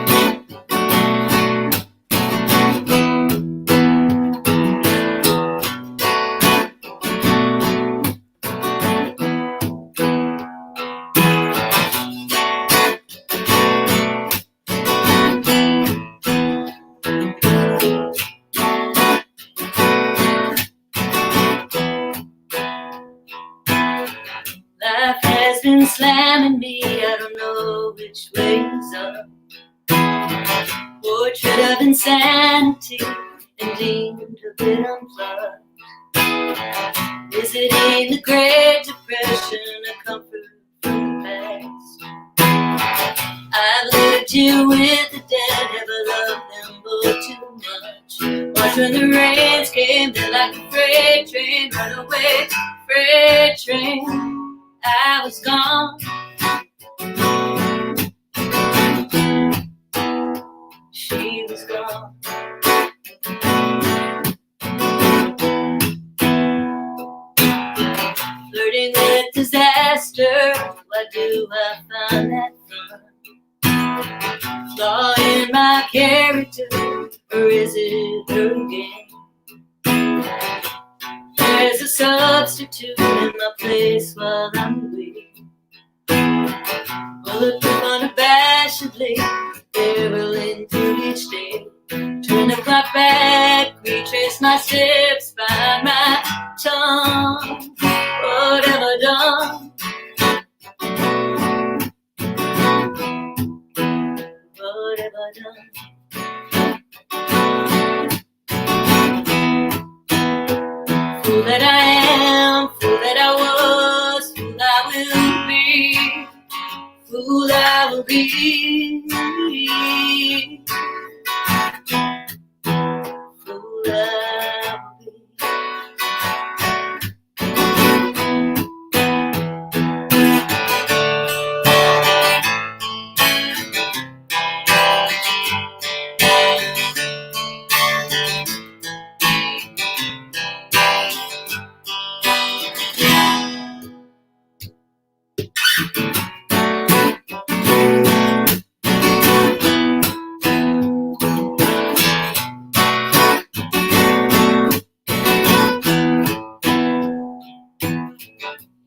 C: Life has been slamming me, I don't know which way's up. Portrait of insanity and deemed a bit unplugged. Visiting the Great Depression, a comfort from the past. I've lived here with the dead, never loved them both too much. Watch when the rains came, they're like a freight train, runaway freight train. I was gone. She was gone. Flirting with disaster, why do I find that fun? Flaw in my character, or is it her game? There's a substitute in my place while I'm weak. Bulletproof unabashedly, barreling through each day. Turn the clock back, retrace my steps, find my tongue. What have I done? What have I done? Fool that I am, fool that I was, fool I will be, fool I will be. Fool I will be.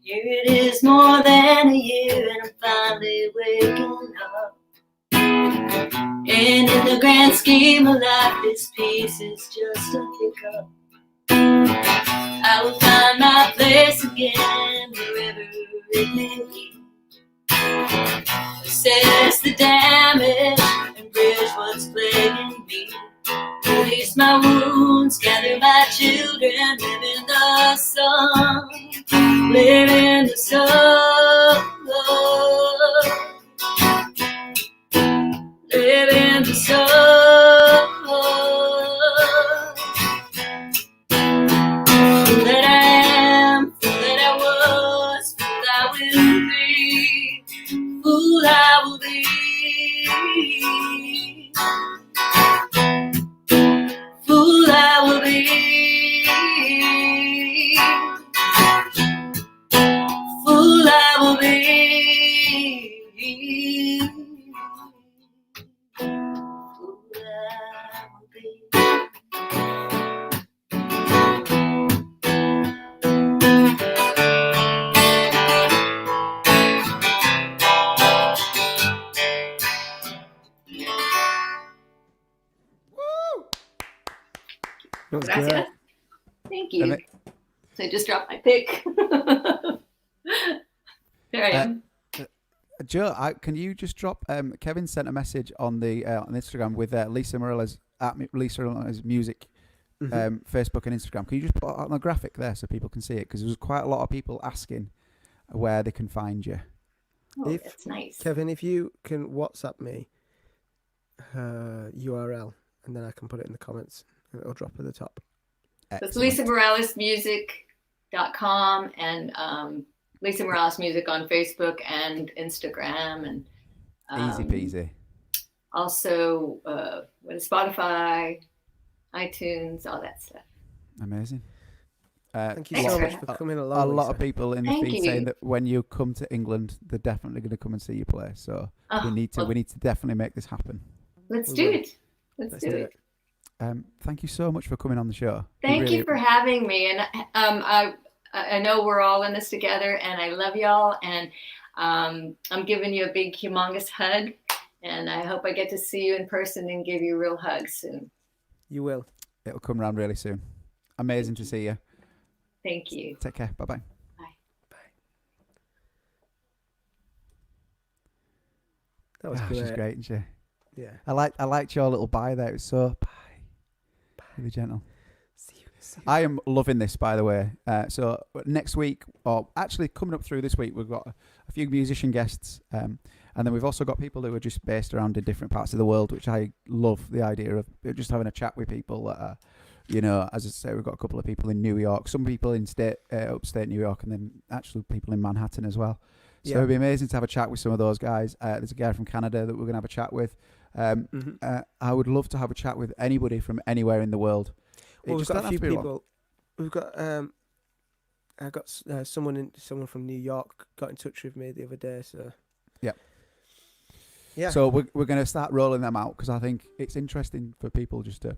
C: Here it is, more than a year, and I'm finally waking up. And in the grand scheme of life, this piece is just a hiccup. I will find my place again, wherever it may be. Assess the damage and bridge what's plaguing me. Release my wounds, gather my children, live in the sun, live in the sun, live in the sun. Fool that I am, fool that I was, fool I will be, fool I will be. Fool I will be. Fool I will be. Fool I will be.
A: That was
C: Gracias.
A: great.
C: Thank you.
B: Ama-
C: So I just dropped my pick. There I am.
B: Joe, can you just drop? Kevin sent a message on the on Instagram with Lisa Morella's Lisa Morella's music Facebook and Instagram. Can you just put it on the graphic there so people can see it? Because there's quite a lot of people asking where they can find you.
C: Oh, that's nice.
A: Kevin, if you can WhatsApp me URL, and then I can put it in the comments, and it'll drop at the top.
C: It's lisamoralesmusic.com and Lisa Morales Music on Facebook and Instagram, and
B: Easy peasy.
C: Also, Spotify, iTunes, all that stuff.
B: Amazing.
A: Thank you so much for coming along.
B: A lot of people in the feed saying that when you come to England, they're definitely going to come and see you play. So we need to definitely make this happen.
C: Let's do it. Let's do it.
B: Thank you so much for coming on the show.
C: Thank you for having me. And I know we're all in this together, and I love y'all. And I'm giving you a big, humongous hug. And I hope I get to see you in person and give you a real hug soon.
A: You will.
B: It'll come around really soon. Amazing to see you.
C: Thank you.
B: Take care. Bye-bye.
C: Bye.
A: That was great.
B: She's great, isn't she?
A: Yeah.
B: I liked your little bye there. It was so really gentle.
A: See you.
B: I am loving this, by the way. So next week, or actually coming up through this week, we've got a few musician guests, and then we've also got people who are just based around in different parts of the world, which I love the idea of just having a chat with people that are, as I say, we've got a couple of people in New York, some people in upstate New York, and then actually people in Manhattan as well. So it'd be amazing to have a chat with some of those guys. There's a guy from Canada that we're going to have a chat with. I would love to have a chat with anybody from anywhere in the world.
A: Well, we've got a few people. We've got I got someone from New York got in touch with me the other day. So yeah.
B: So we're going to start rolling them out because I think it's interesting for people just to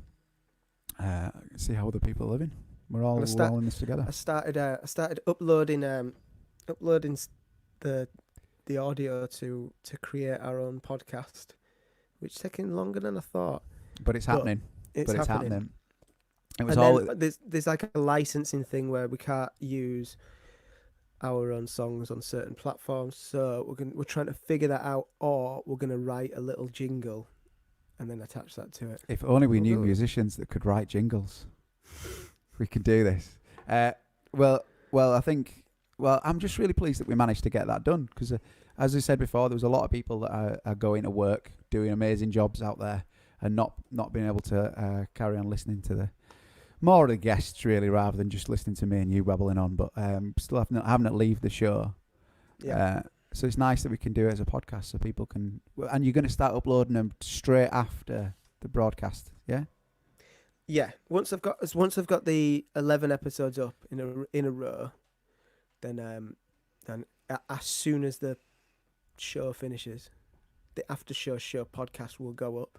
B: see how other people are living. We're all in this together.
A: I started uploading the audio to create our own podcast, which is taking longer than I thought.
B: But it's happening.
A: It's happening.
B: It was
A: there's like a licensing thing where we can't use our own songs on certain platforms, so we're trying to figure that out, or we're gonna write a little jingle and then attach that to it.
B: If only we knew musicians that could write jingles. We could do this. Well, I'm just really pleased that we managed to get that done because, as I said before, there was a lot of people that are going to work, doing amazing jobs out there, and not being able to carry on listening to the more of the guests, really, rather than just listening to me and you babbling on. But still having to leave the show.
A: Yeah.
B: So it's nice that we can do it as a podcast, so people can. And you're going to start uploading them straight after the broadcast, yeah?
A: Yeah. Once I've got the 11 episodes up in a row, then as soon as the show finishes, the after show podcast will go up.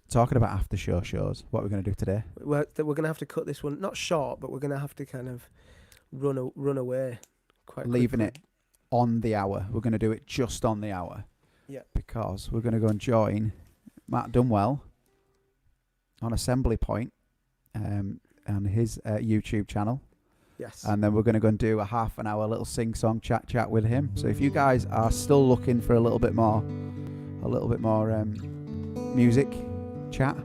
B: Talking about after show shows, what we're going to do today?
A: We're going to have to cut this one not short, but we're going to have to kind of run away quite
B: leaving
A: quickly.
B: it on the hour. We're going to do it just on the hour.
A: Yeah.
B: Because we're going to go and join Matt Dunwell on Assembly Point and his YouTube channle.
A: Yes.
B: And then we're going to go and do a half an hour little sing-song chat with him. So if you guys are still looking for a little bit more music chat,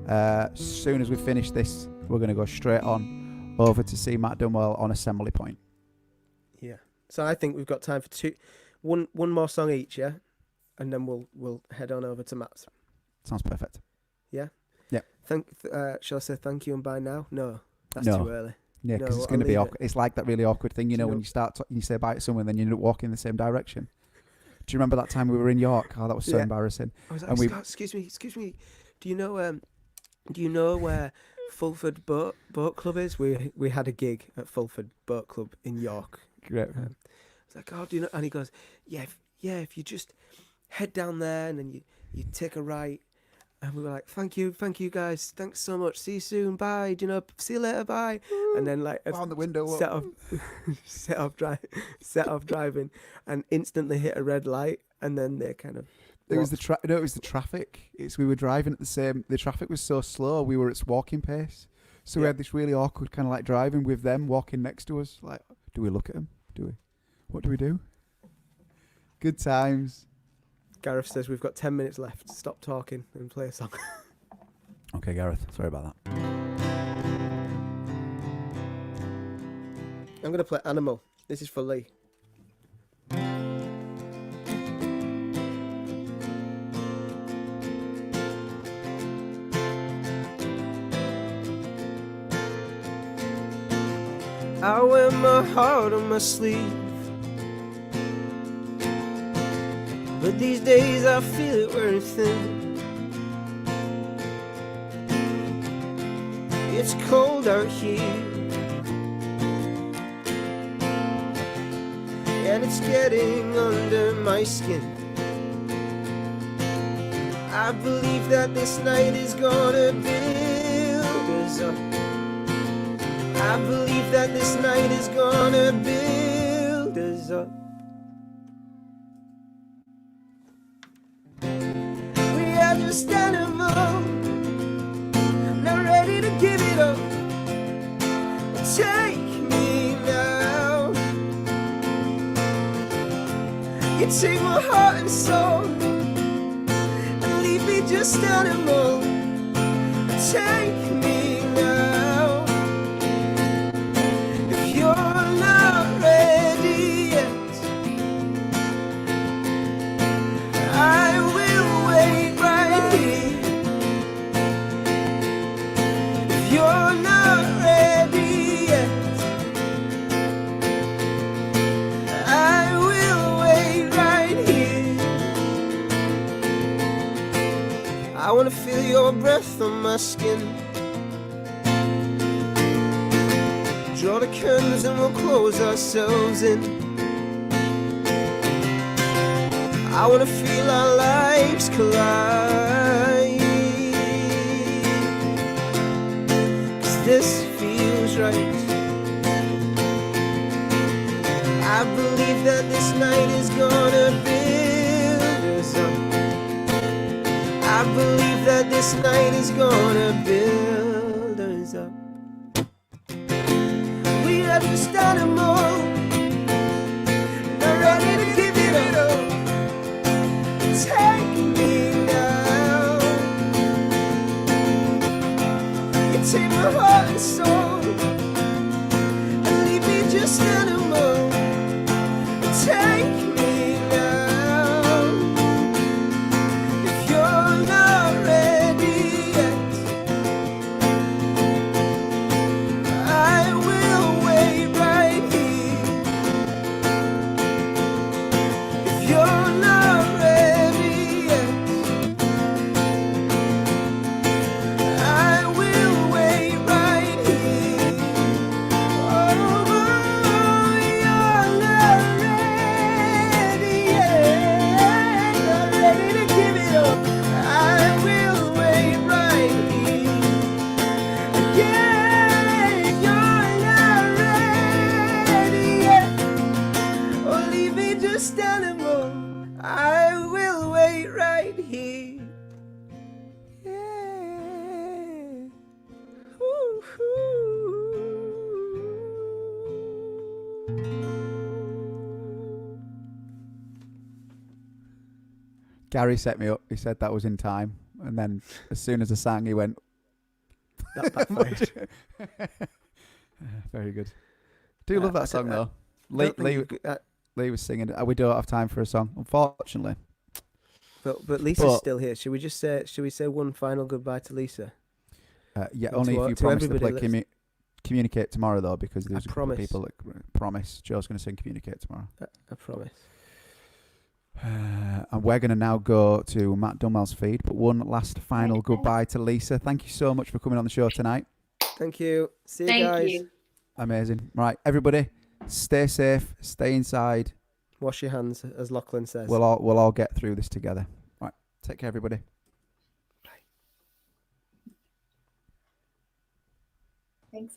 B: as soon as we finish this, we're going to go straight on over to see Matt Dunwell on Assembly Point.
A: Yeah. So I think we've got time for one more song each, yeah? And then we'll head on over to Matt's.
B: Sounds perfect.
A: Yeah?
B: Yeah.
A: Shall I say thank you and bye now? No. That's
B: No.
A: too early.
B: Yeah, because it's going to be awkward. It's like that really awkward thing, when you start you say bye to someone, then you end up walking in the same direction. Do you remember that time we were in York? Oh, that was so embarrassing.
A: I was like, excuse me. Do you know where Fulford Boat Club is? We had a gig at Fulford Boat Club in York.
B: Great.
A: I was like, oh, do you know? And he goes, yeah, if you just head down there and then you take a right. And we were like, thank you guys, thanks so much, see you soon, bye, see you later, bye. And then
B: found the window,
A: set off driving, and instantly hit a red light, and then they kind of.
B: It was the traffic. We were driving at the traffic was so slow. We were at walking pace, so we had this really awkward kind of like driving with them walking next to us. Like, do we look at them? Do we? What do we do? Good times.
A: Gareth says we've got 10 minutes left. Stop talking and play a song.
B: Okay, Gareth. Sorry about that.
A: I'm gonna play Animal. This is for Lee. I wear my heart on my sleeve, but these days I feel it wearing thin. It's cold out here, and it's getting under my skin. I believe that this night is gonna build us up. I believe that this night is gonna build us up. We are just animals, not ready to give it up. Take me now. You take my heart and soul and leave me just animal. Take me now. If you're not ready yet, I will wait right here. If you're not ready yet, I will wait right here. I wanna feel your breath on my skin. Draw the curtains and we'll close ourselves in. I wanna feel our lives collide, 'cause this feels right. I believe that this night is gonna build us up. I believe that this night is gonna build us up. We are just animals, not ready to give it up. Take me now. You take my heart and soul and leave me just animal. Take me now. If you're not ready yet, I will wait right here. If you're not ready yet, I will wait right here. Oh, you're not ready yet, not ready to give it up. I will wait right here. Yeah, you're not ready yet. Oh, leave me just animal. I will wait right here. Yeah. Ooh,
B: Gary set me up. He said that was in time, and then as soon as I sang, he went.
A: That backfired.
B: Very good. Do love
A: I
B: that song
A: don't-
B: though.
A: I don't
B: Lee
A: think you-
B: Lee was singing. We don't have time for a song, unfortunately.
A: but Lisa's
B: But-
A: still here. Should we say one final goodbye to Lisa?
B: Yeah,
A: And
B: only
A: to
B: if you
A: to
B: promise to
A: everybody
B: play
A: that's-
B: communicate tomorrow though, because there's a couple of
A: promise.
B: people that promise. Joe's going to sing communicate tomorrow.
A: I promise.
B: And we're going to now go to Matt Dunwells' feed. But one last final goodbye to Lisa. Thank you so much for coming on the show tonight.
A: Thank you. See you
C: Thank
A: guys.
C: you.
B: Amazing. Right, everybody, stay safe, stay inside.
A: Wash your hands, as Lachlan says.
B: We'll all get through this together. Right, take care, everybody.
C: Thanks.